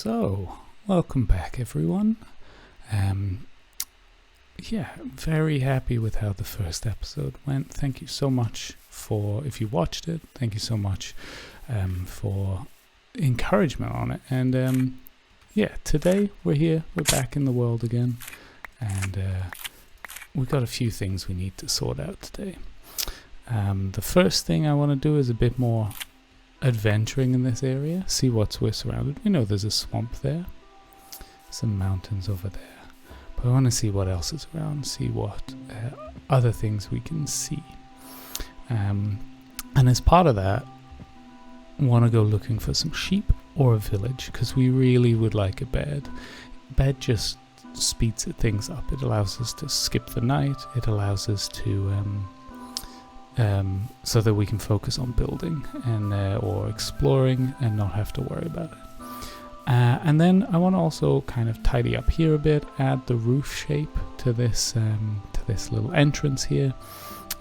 So, welcome back everyone. Yeah, very happy with how the first episode went. Thank you so much for, if you watched it, thank you so much for encouragement on it. And yeah, today we're here, we're back in the world again, and we've got a few things we need to sort out today. The first thing I want to do is a bit more adventuring in this area, see what we're surrounded. We know there's a swamp there, some mountains over there, but I want to see what else is around, see what other things we can see. And as part of that, want to go looking for some sheep or a village, because we really would like a bed. Bed just speeds things up. It allows us to skip the night. It allows us to so that we can focus on building and or exploring and not have to worry about it. And then I want to also kind of tidy up here a bit, add the roof shape to this little entrance here.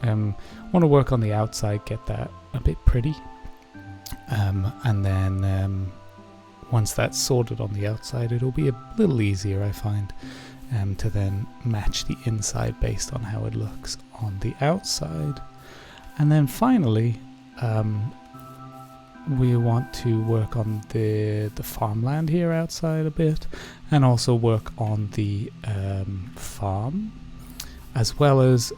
Want to work on the outside, get that a bit pretty, and then once that's sorted on the outside, it'll be a little easier, I find, to then match the inside based on how it looks on the outside. And then finally, we want to work on the farmland here outside a bit, and also work on the farm, as well as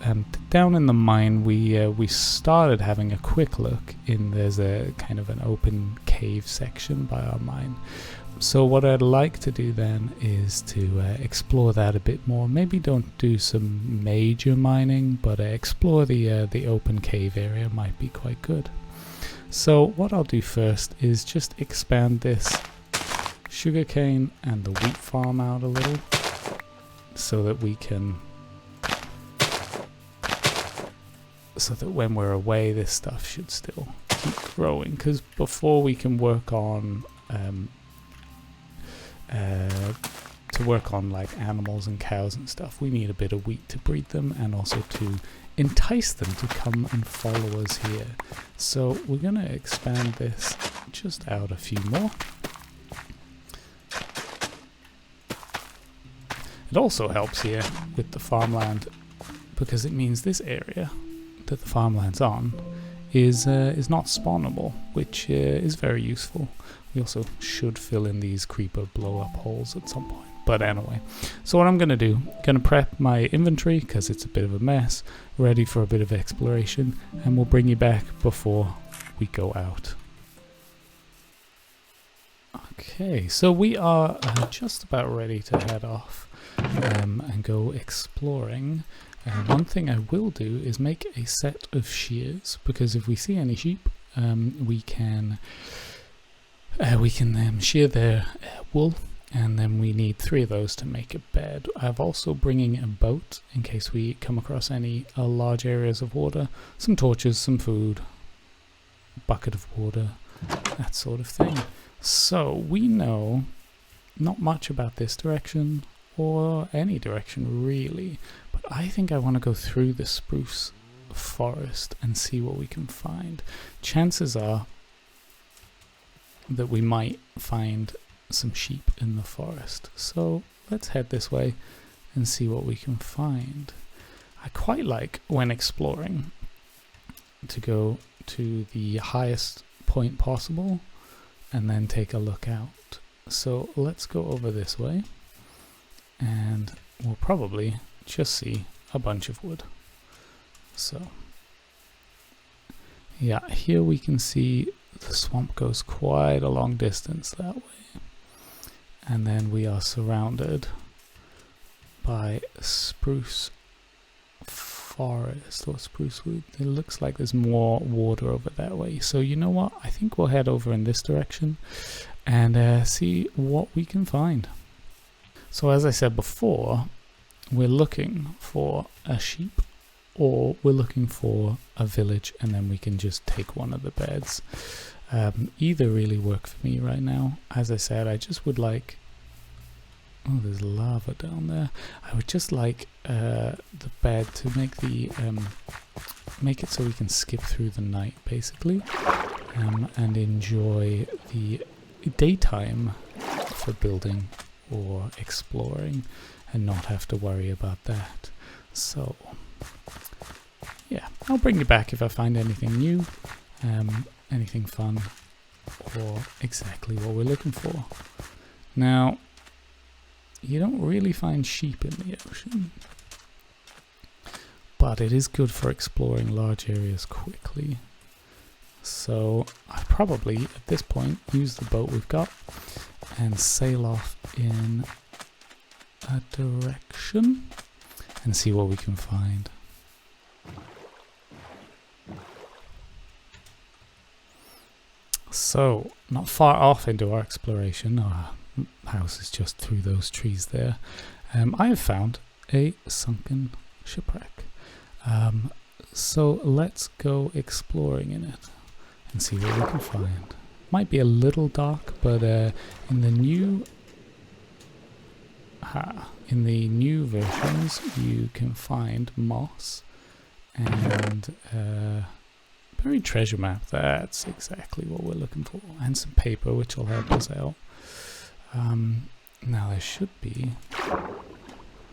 down in the mine. We started having a quick look in. There's a kind of an open cave section by our mine. So what I'd like to do then is to explore that a bit more. Maybe don't do some major mining, but explore the open cave area might be quite good. So what I'll do first is just expand this sugarcane and the wheat farm out a little, so that we can, so that when we're away, this stuff should still keep growing. Because before we can work on like animals and cows and stuff, we need a bit of wheat to breed them, and also to entice them to come and follow us here. So we're going to expand this just out a few more. It also helps here with the farmland, because it means this area that the farmland's on is not spawnable, which is very useful. We also should fill in these creeper blow up holes at some point. But anyway, so what I'm going to do, going to prep my inventory because it's a bit of a mess, ready for a bit of exploration, and we'll bring you back before we go out. Okay, so we are just about ready to head off and go exploring. One thing I will do is make a set of shears, because if we see any sheep, we can shear their wool, and then we need 3 of those to make a bed. I'm also bringing a boat in case we come across any large areas of water, some torches, some food, bucket of water, that sort of thing. So we know not much about this direction, or any direction really, but I think I want to go through the spruce forest and see what we can find. Chances are that we might find some sheep in the forest, so let's head this way and see what we can find. I quite like, when exploring, to go to the highest point possible and then take a look out. So let's go over this way, and we'll probably just see a bunch of wood. So yeah, here we can see the swamp goes quite a long distance that way, and then we are surrounded by spruce forest or spruce wood. It looks like there's more water over that way, so you know what, I think we'll head over in this direction and see what we can find. So as I said before, we're looking for a sheep, or we're looking for a village, and then we can just take one of the beds. Either really work for me right now. As I said, I just would like, oh, there's lava down there. I would just like the bed to make the make it so we can skip through the night, basically, and enjoy the daytime for building or exploring and not have to worry about that. So yeah, I'll bring you back if I find anything new, anything fun, or exactly what we're looking for. Now, you don't really find sheep in the ocean, but it is good for exploring large areas quickly. So I probably, at this point, use the boat we've got and sail off in a direction and see what we can find. So, not far off into our exploration, our house is just through those trees there, I have found a sunken shipwreck. So let's go exploring in it and see what we can find. Might be a little dark, but in the new versions you can find moss and buried treasure map. That's exactly what we're looking for, and some paper which will help us out. Now there should be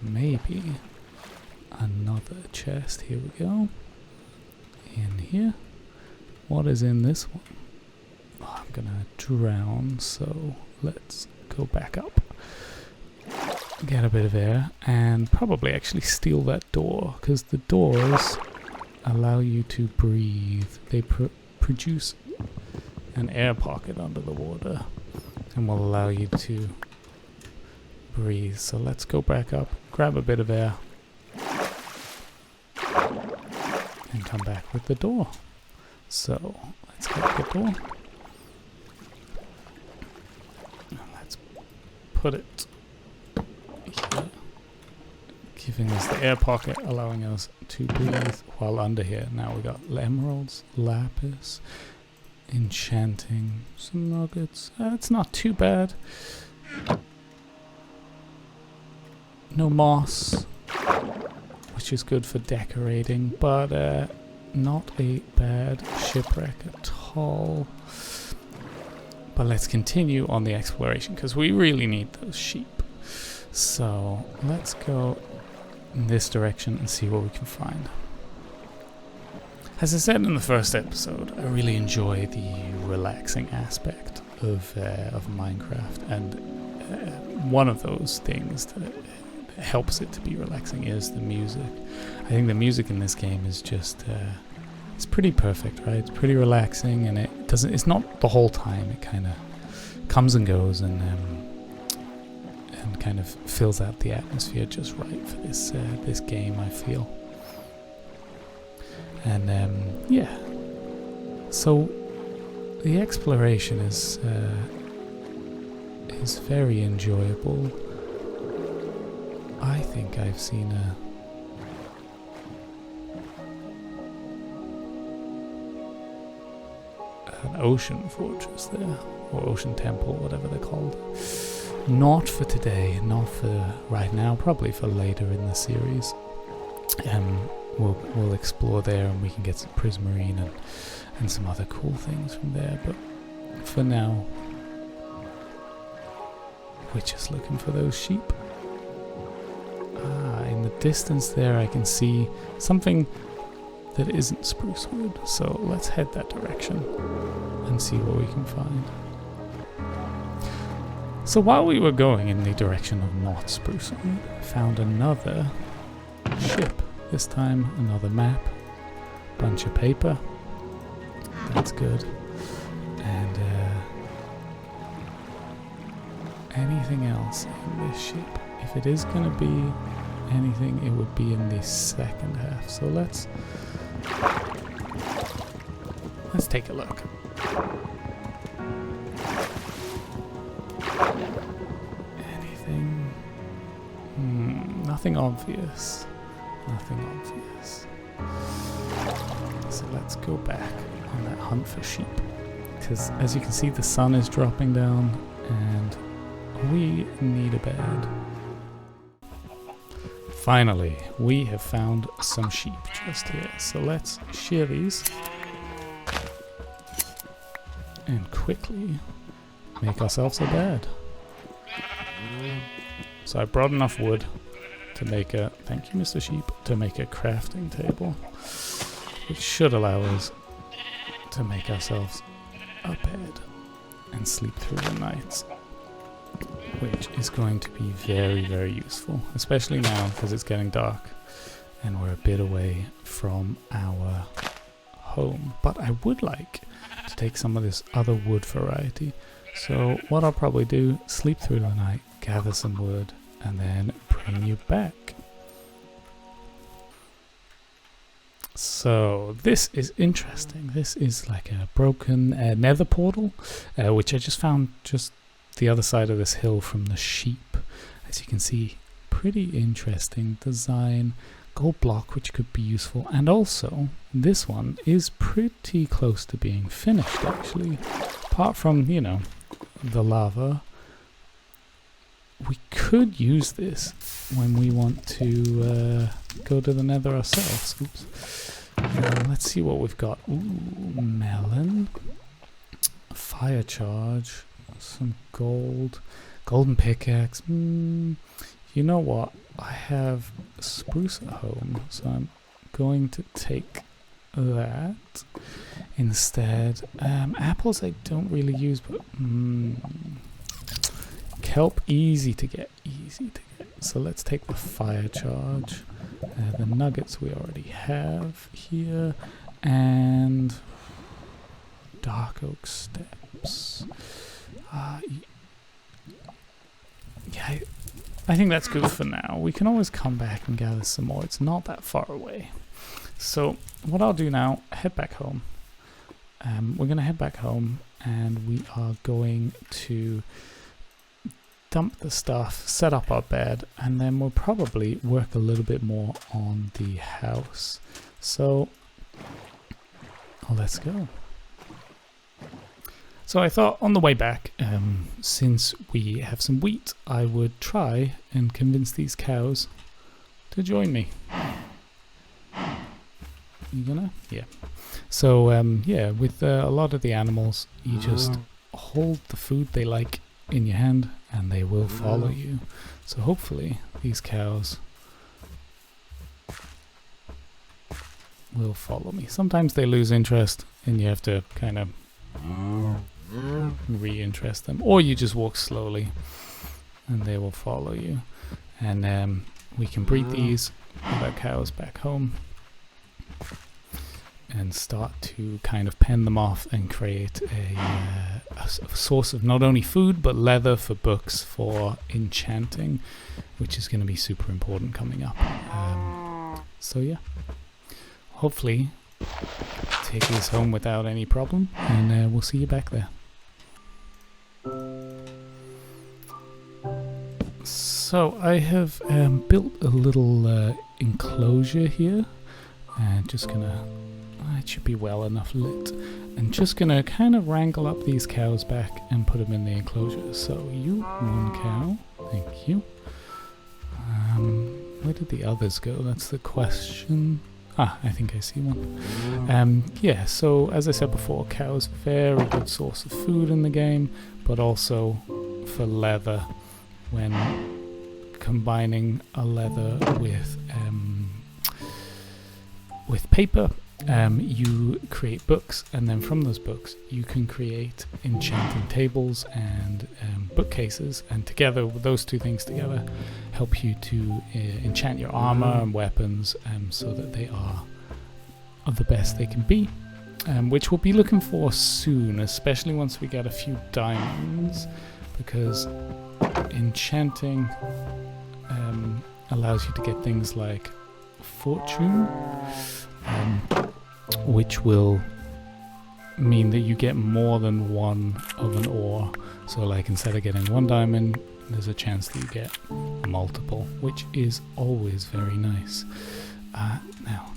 maybe another chest. Here we go. In here. What is in this one? Oh, I'm gonna drown, so let's go back up. Get a bit of air and probably actually steal that door, because the doors allow you to breathe. They produce an air pocket under the water and will allow you to breathe. So let's go back up, grab a bit of air, and come back with the door. So let's get the door. Let's put it here, giving us the air pocket, allowing us to breathe while under here. Now we got emeralds, lapis, enchanting, some nuggets. It's not too bad. No moss, which is good for decorating, but not a bad shipwreck at all. But let's continue on the exploration, because we really need those sheep. So let's go in this direction and see what we can find. As I said in the first episode, I really enjoy the relaxing aspect of Minecraft, and one of those things that helps it to be relaxing is the music. I think the music in this game is just it's pretty perfect, right? It's pretty relaxing, and it's not the whole time. It kind of comes and goes, and kind of fills out the atmosphere just right for this game, I feel. And yeah, so the exploration is very enjoyable. I think I've seen an ocean fortress there, or ocean temple, whatever they're called. Not for today, not for right now, probably for later in the series. We'll explore there, and we can get some prismarine and some other cool things from there. But for now, we're just looking for those sheep. In the distance there I can see something that isn't spruce wood, so let's head that direction and see what we can find. So while we were going in the direction of not spruce wood, I found another ship. This time another map, bunch of paper, that's good, and anything else in this ship? If it is going to be anything, it would be in the second half. So let's take a look. Anything? Nothing obvious. Nothing obvious. So let's go back on that hunt for sheep, because as you can see, the sun is dropping down and we need a bed. Finally, we have found some sheep just here. So let's shear these and quickly make ourselves a bed. So I brought enough wood to make a, thank you Mr. Sheep, to make a crafting table, which should allow us to make ourselves a bed and sleep through the nights, which is going to be very, very useful, especially now because it's getting dark and we're a bit away from our home. But I would like to take some of this other wood variety, so what I'll probably do, sleep through the night, gather some wood, and then bring you back. So this is interesting. This is like a broken nether portal, which I just found just the other side of this hill from the sheep. As you can see, pretty interesting design. Gold block, which could be useful, and also this one is pretty close to being finished actually, apart from, you know, the lava. We could use this when we want to go to the nether ourselves. Oops. Let's see what we've got. Ooh, melon, fire charge, some gold, golden pickaxe. You know what? I have spruce at home, so I'm going to take that instead. Apples I don't really use, but kelp, easy to get. So let's take the fire charge, the nuggets we already have here, and dark oak steps. Yeah, I think that's good for now. We can always come back and gather some more. It's not that far away. So what I'll do now, head back home. We're going to head back home and we are going to dump the stuff, set up our bed, and then we'll probably work a little bit more on the house. So let's go. So I thought on the way back, since we have some wheat, I would try and convince these cows to join me. You gonna? Yeah. So yeah, with a lot of the animals, you just hold the food they like in your hand and they will follow you. So hopefully these cows will follow me. Sometimes they lose interest and you have to kind of reinterest them, or you just walk slowly and they will follow you. And we can breed these with our cows back home and start to kind of pen them off and create a source of not only food but leather for books for enchanting, which is going to be super important coming up. So yeah, hopefully take these home without any problem, and we'll see you back there. So I have built a little enclosure here, and just gonna, it should be well enough lit, and just gonna kind of wrangle up these cows back and put them in the enclosure. So you, one cow, thank you. Where did the others go? That's the question. Ah, I think I see one. Yeah, so as I said before, cows, very good source of food in the game, but also for leather. When combining a leather with paper, you create books, and then from those books you can create enchanting tables and bookcases, and together, those two things together help you to enchant your armor and weapons, so that they are of the best they can be, which we'll be looking for soon, especially once we get a few diamonds, because enchanting allows you to get things like fortune, which will mean that you get more than one of an ore. So like instead of getting one diamond, there's a chance that you get multiple, which is always very nice. Now,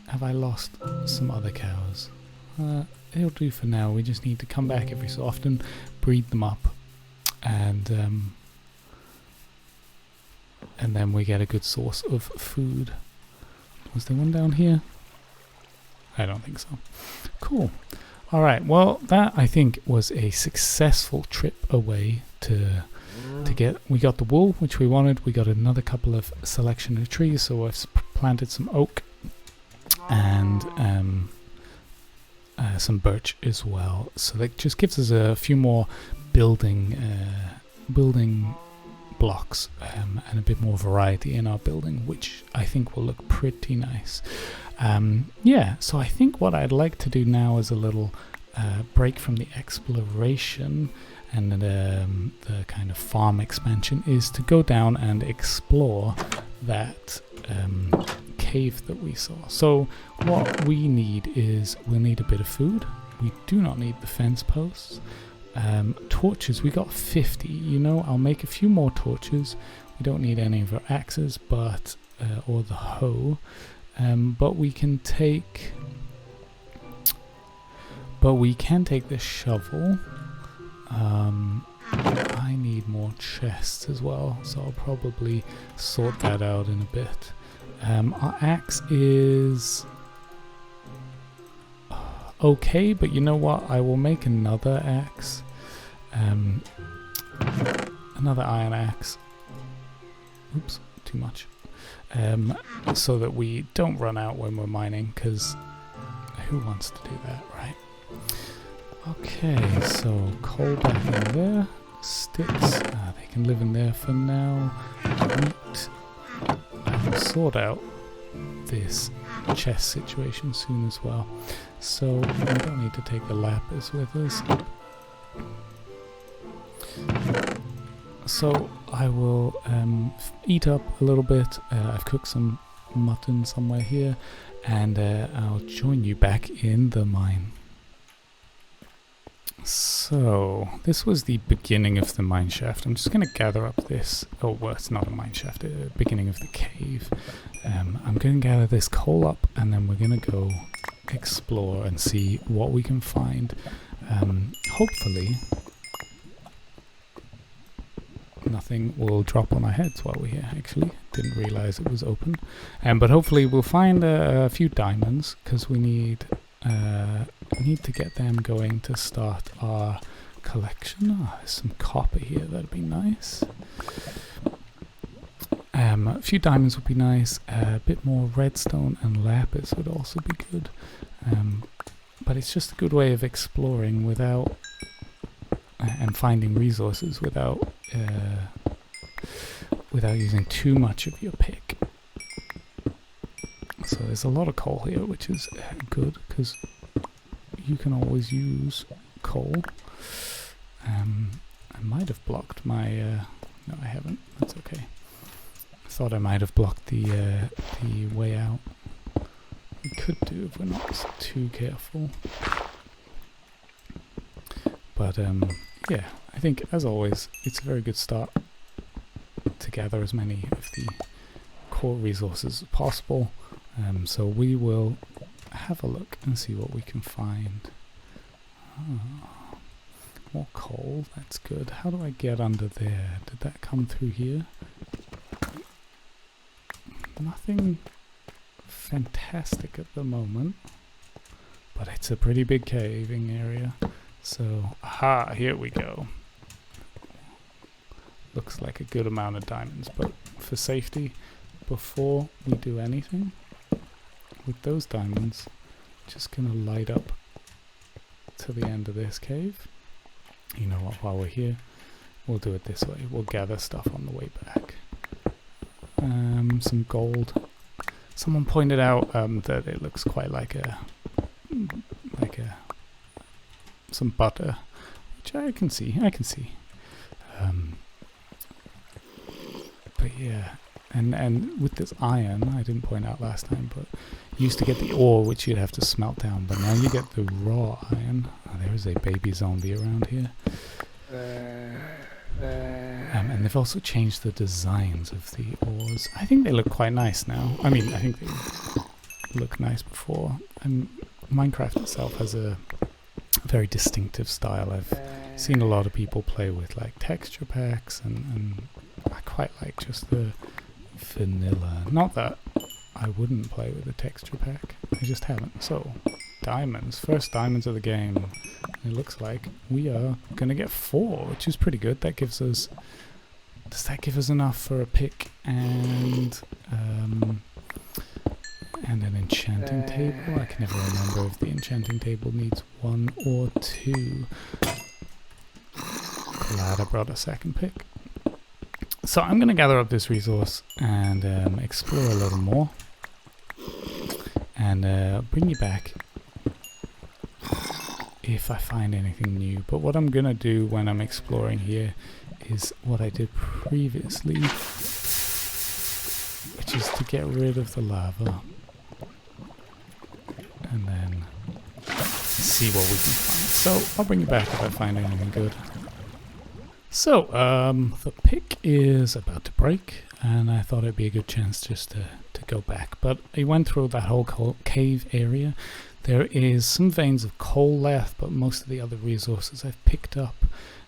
have I lost some other cows? It'll do for now. We just need to come back every so often, breed them up, and then we get a good source of food. Was there one down here? I don't think so. Cool. Alright, well that I think was a successful trip away to we got the wool, which we wanted. We got another couple of selection of trees, so I've planted some oak and some birch as well. So that just gives us a few more building blocks and a bit more variety in our building, which I think will look pretty nice. Yeah, so I think what I'd like to do now is a little break from the exploration and the kind of farm expansion is to go down and explore that cave that we saw. So what we need is we'll need a bit of food. We do not need the fence posts. Torches, we got 50. You know, I'll make a few more torches. We don't need any of our axes, but or the hoe. But we can take this shovel. I need more chests as well, so I'll probably sort that out in a bit. Our axe is okay, but you know what? I will make another axe. Another iron axe. Oops, too much. So that we don't run out when we're mining, because who wants to do that, right? Okay, so coal back in there. Sticks, they can live in there for now. Wheat. I'll sort out this chest situation soon as well. So we don't need to take the lapis with us. So I will eat up a little bit. I've cooked some mutton somewhere here, and I'll join you back in the mine. So this was the beginning of the mine shaft. I'm just going to gather up this. Oh, well, it's not a mine shaft. Beginning of the cave. I'm going to gather this coal up, and then we're going to go explore and see what we can find. Hopefully nothing will drop on our heads while we're here. Actually, didn't realize it was open. But hopefully we'll find a few diamonds, because we need to get them going to start our collection. Oh, there's some copper here, that'd be nice. A few diamonds would be nice. A bit more redstone and lapis would also be good. But it's just a good way of exploring without and finding resources without using too much of your pick. So there's a lot of coal here, which is good, because you can always use coal. I might have blocked my... no, I haven't. That's okay. I thought I might have blocked the way out. We could do if we're not too careful. But yeah, I think, as always, it's a very good start to gather as many of the core resources as possible. So we will have a look and see what we can find. Oh, more coal, that's good. How do I get under there? Did that come through here? Nothing fantastic at the moment, but it's a pretty big caving area. So, aha, here we go. Looks like a good amount of diamonds, but for safety, before we do anything with those diamonds, just gonna light up to the end of this cave. You know what, while we're here, we'll do it this way. We'll gather stuff on the way back. Some gold. Someone pointed out that it looks quite like some butter, which I can see. But yeah, and with this iron, I didn't point out last time, but you used to get the ore, which you'd have to smelt down, but now you get the raw iron. Oh, there is a baby zombie around here. And they've also changed the designs of the ores. I think they look quite nice now. I mean, I think they looked nice before. And Minecraft itself has a very distinctive style. I've seen a lot of people play with like texture packs, and I quite like just the vanilla. Not that I wouldn't play with a texture pack, I just haven't. So diamonds. First diamonds of the game. It looks like we are going to get 4, which is pretty good. That gives us... Does that give us enough for a pick and an enchanting table? I can never remember if the enchanting table needs 1 or 2. Glad I brought a second pick. So I'm going to gather up this resource and explore a little more. And bring you back if I find anything new. But what I'm going to do when I'm exploring here is what I did previously, which is to get rid of the lava and then see what we can find. So I'll bring you back if I find anything good. So the pick is about to break, and I thought it'd be a good chance just to go back. But I went through that whole cave area. There is some veins of coal left, but most of the other resources I've picked up.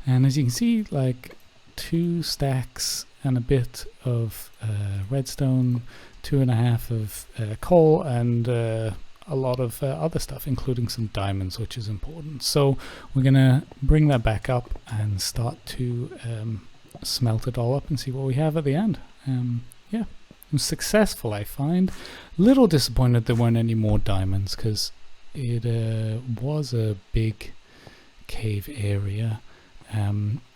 And as you can see, like 2 stacks and a bit of redstone, 2.5 of coal, and a lot of other stuff, including some diamonds, which is important. So we're gonna bring that back up and start to smelt it all up and see what we have at the end. Yeah, it was successful, I find. Little disappointed there weren't any more diamonds, because it was a big cave area.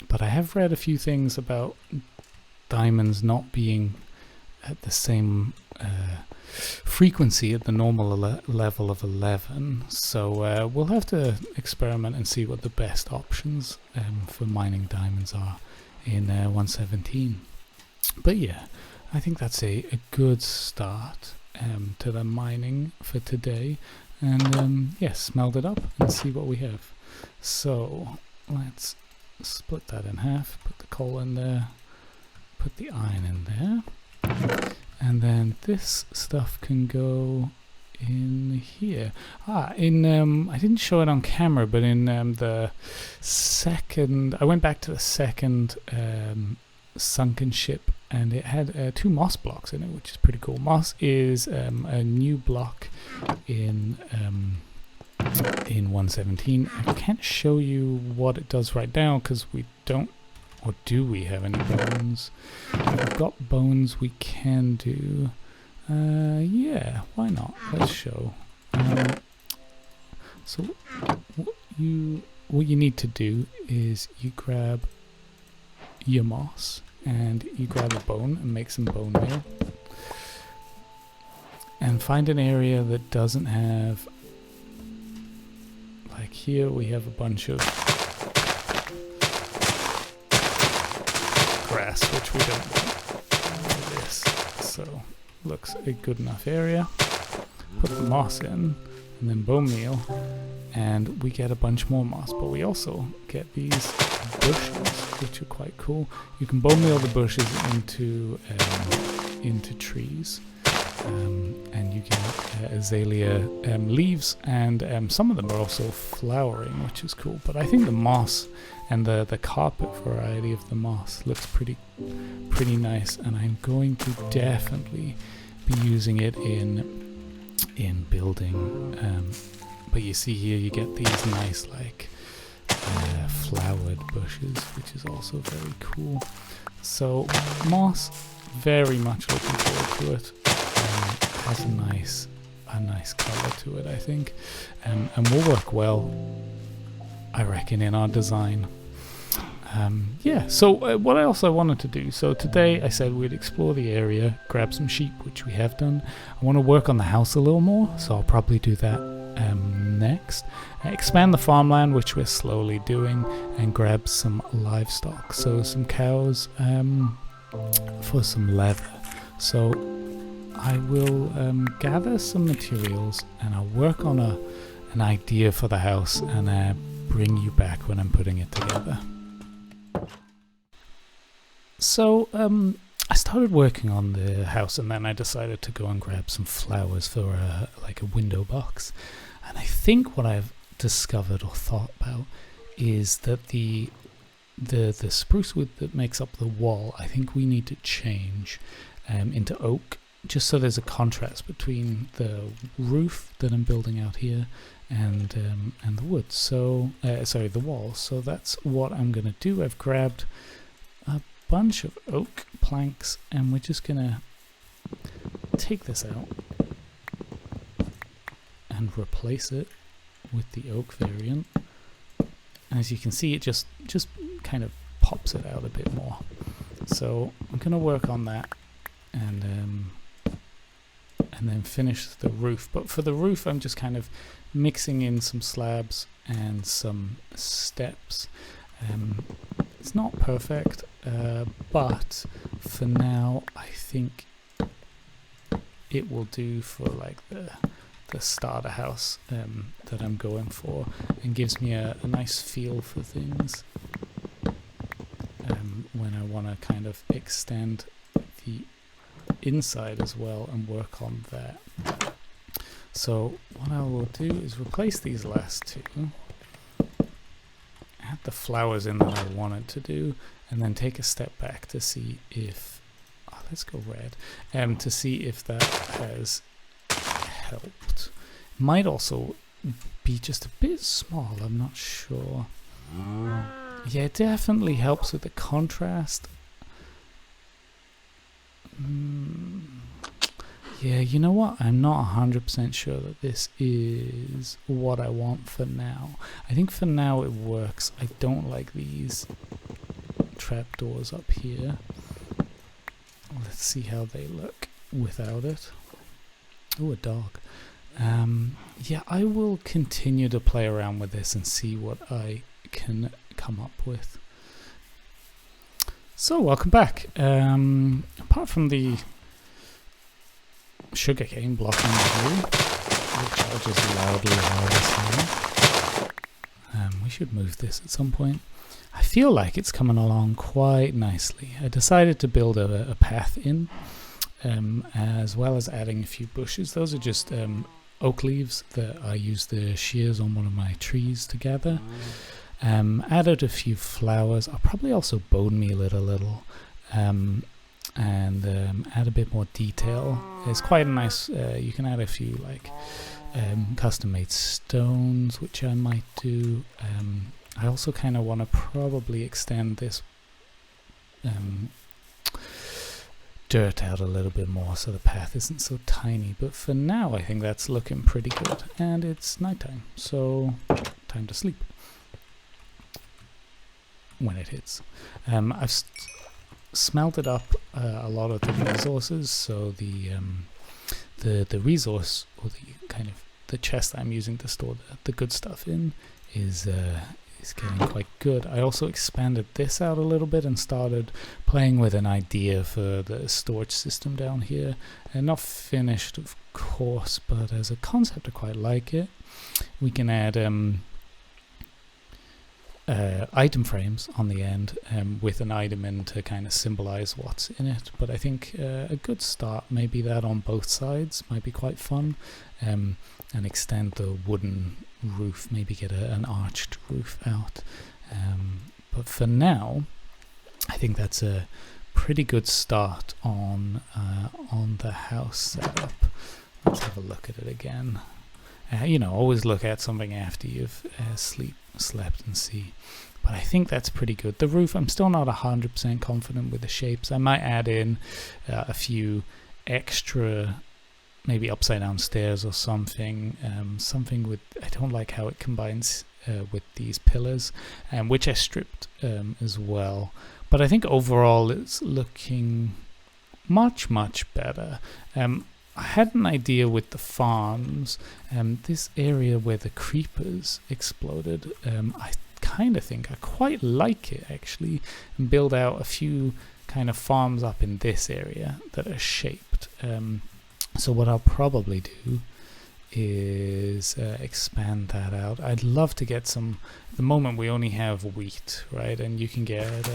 But I have read a few things about diamonds not being at the same frequency at the normal level of 11. So we'll have to experiment and see what the best options for mining diamonds are in 1.17. But yeah, I think that's a good start to the mining for today. And yeah, smelt it up and see what we have. So let's split that in half, put the coal in there, put the iron in there, and then this stuff can go in here. I didn't show it on camera, but in the second, I went back to the second sunken ship, and it had 2 moss blocks in it, which is pretty cool. Moss is a new block in 1.17. I can't show you what it does right now because we don't, or do we have any bones? If we've got bones, we can do. Yeah, why not? Let's show. So what you need to do is you grab your moss and you grab a bone and make some bone meal, and find an area that doesn't have, like here we have a bunch of grass, which we don't want for this. So looks a good enough area. Put the moss in and then bone meal, and we get a bunch more moss, but we also get these bushes, which are quite cool. You can bone meal the bushes into trees, and you get azalea leaves, and some of them are also flowering, which is cool. But I think the moss and the carpet variety of the moss looks pretty nice, and I'm going to definitely be using it in building. But you see here you get these nice like flowered bushes, which is also very cool. So moss, very much looking forward to it. Has a nice color to it, I think, and will work well, I reckon, in our design. Yeah, so what else I wanted to do, so today I said we'd explore the area, grab some sheep, which we have done. I want to work on the house a little more, so I'll probably do that next. Expand the farmland, which we're slowly doing, and grab some livestock, so some cows for some leather. So I will gather some materials and I'll work on an idea for the house, and bring you back when I'm putting it together. So I started working on the house, and then I decided to go and grab some flowers for like a window box. And I think what I've discovered or thought about is that the spruce wood that makes up the wall, I think we need to change into oak, just so there's a contrast between the roof that I'm building out here and the wood. So sorry, the walls. So that's what I'm gonna do. I've grabbed a bunch of oak planks, and we're just gonna take this out and replace it with the oak variant. As you can see, it just kind of pops it out a bit more. So I'm gonna work on that and then finish the roof. But for the roof, I'm just kind of mixing in some slabs and some steps. It's not perfect, but for now I think it will do for like the starter house that I'm going for, and gives me a nice feel for things when I want to kind of extend the inside as well and work on that. So what I will do is replace these last two, add the flowers in that I wanted to do, and then take a step back to see if let's go red, to see if that has helped. Might also be just a bit small, I'm not sure. Yeah, it definitely helps with the contrast. Yeah, you know what? I'm not 100% sure that this is what I want for now. I think for now it works. I don't like these trapdoors up here. Let's see how they look without it. Oh, a dog. Yeah, I will continue to play around with this and see what I can come up with. So, welcome back. Apart from the sugarcane blocking the view, which charges loudly while we should move this at some point. I feel like it's coming along quite nicely. I decided to build a path in, as well as adding a few bushes. Those are just oak leaves that I used the shears on one of my trees to gather. Added a few flowers. I'll probably also bone meal it a little, and add a bit more detail. It's quite a nice, you can add a few like custom made stones, which I might do. I also kind of want to probably extend this dirt out a little bit more so the path isn't so tiny, but for now I think that's looking pretty good, and it's nighttime, so time to sleep when it hits. I've smelted up a lot of the resources, so the resource, or the kind of the chest I'm using to store the good stuff in is getting quite good. I also expanded this out a little bit and started playing with an idea for the storage system down here. And not finished, of course, but as a concept I quite like it. We can add item frames on the end with an item in to kind of symbolize what's in it. But I think a good start, maybe that on both sides, might be quite fun, and extend the wooden roof, maybe get an arched roof out. But for now, I think that's a pretty good start on the house setup. Let's have a look at it again. You know, always look at something after you've slept and see. But I think that's pretty good. The roof, I'm still not 100% confident with the shapes. I might add in a few extra, maybe upside down stairs or something. Something with, I don't like how it combines with these pillars, which I stripped as well. But I think overall it's looking much better. I had an idea with the farms, this area where the creepers exploded. I kind of think I quite like it actually, and build out a few kind of farms up in this area that are shaped. So what I'll probably do is expand that out. I'd love to get some, at the moment we only have wheat, right? And you can get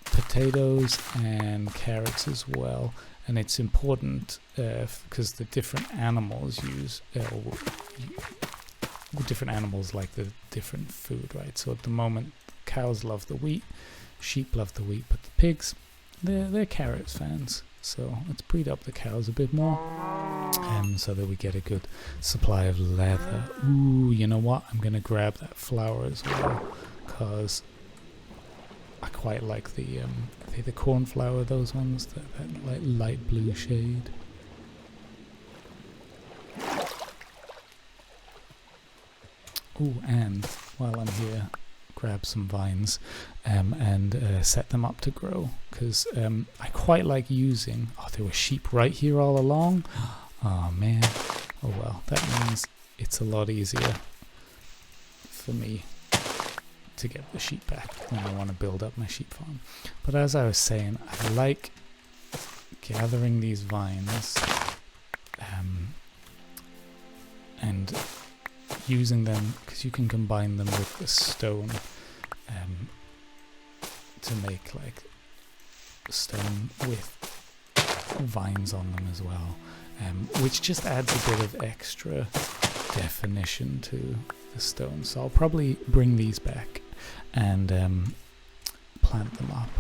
potatoes and carrots as well. And it's important because the different animals use, different animals like the different food, right? So at the moment, cows love the wheat, sheep love the wheat, but the pigs, they're carrots fans. So let's breed up the cows a bit more. so that we get a good supply of leather. Ooh, you know what? I'm gonna grab that flower as well, because I quite like the cornflower, those ones, that like light blue shade. Ooh, and while I'm here, grab some vines and set them up to grow, because I quite like using... Oh, there were sheep right here all along. Oh man. Oh well, that means it's a lot easier for me to get the sheep back when I want to build up my sheep farm. But as I was saying, I like gathering these vines and using them, because you can combine them with the stone to make like stone with vines on them as well, which just adds a bit of extra definition to the stone. So I'll probably bring these back and plant them up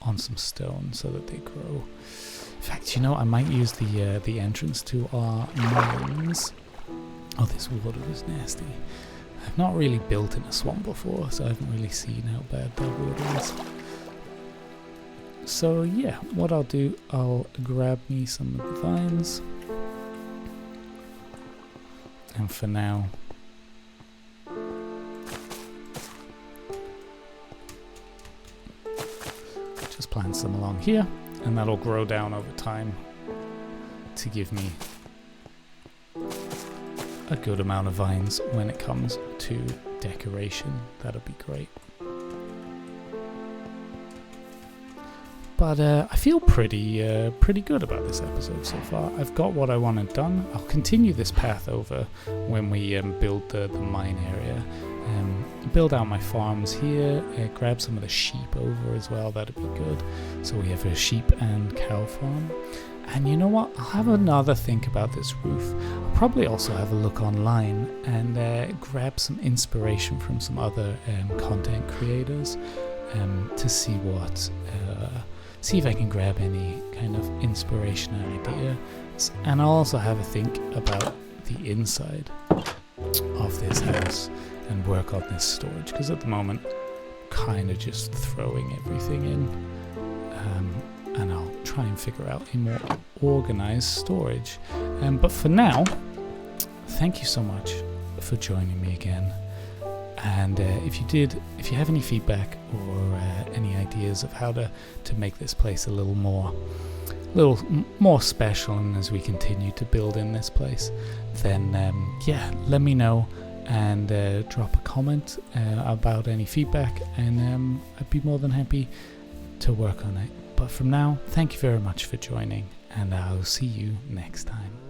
on some stone so that they grow. In fact, you know, I might use the entrance to our mines. Oh, this water is nasty. I've not really built in a swamp before, so I haven't really seen how bad that water is. So yeah, what I'll do, I'll grab me some of the vines. And for now, just plant some along here, and that'll grow down over time to give me a good amount of vines when it comes to decoration. That'll be great. But I feel pretty good about this episode so far. I've got what I wanted done. I'll continue this path over when we build the mine area. Build out my farms here, grab some of the sheep over as well, that'd be good. So we have a sheep and cow farm. And you know what, I'll have another think about this roof. I'll probably also have a look online and grab some inspiration from some other content creators to see what, see if I can grab any kind of inspiration and ideas. And I'll also have a think about the inside of this house and work on this storage, because at the moment kind of just throwing everything in, and I'll try and figure out a more organized storage. But for now, thank you so much for joining me again. And if you have any feedback or any ideas of how to make this place a little more special, and as we continue to build in this place, then yeah, let me know and drop a comment about any feedback, and I'd be more than happy to work on it. But from now, thank you very much for joining, and I'll see you next time.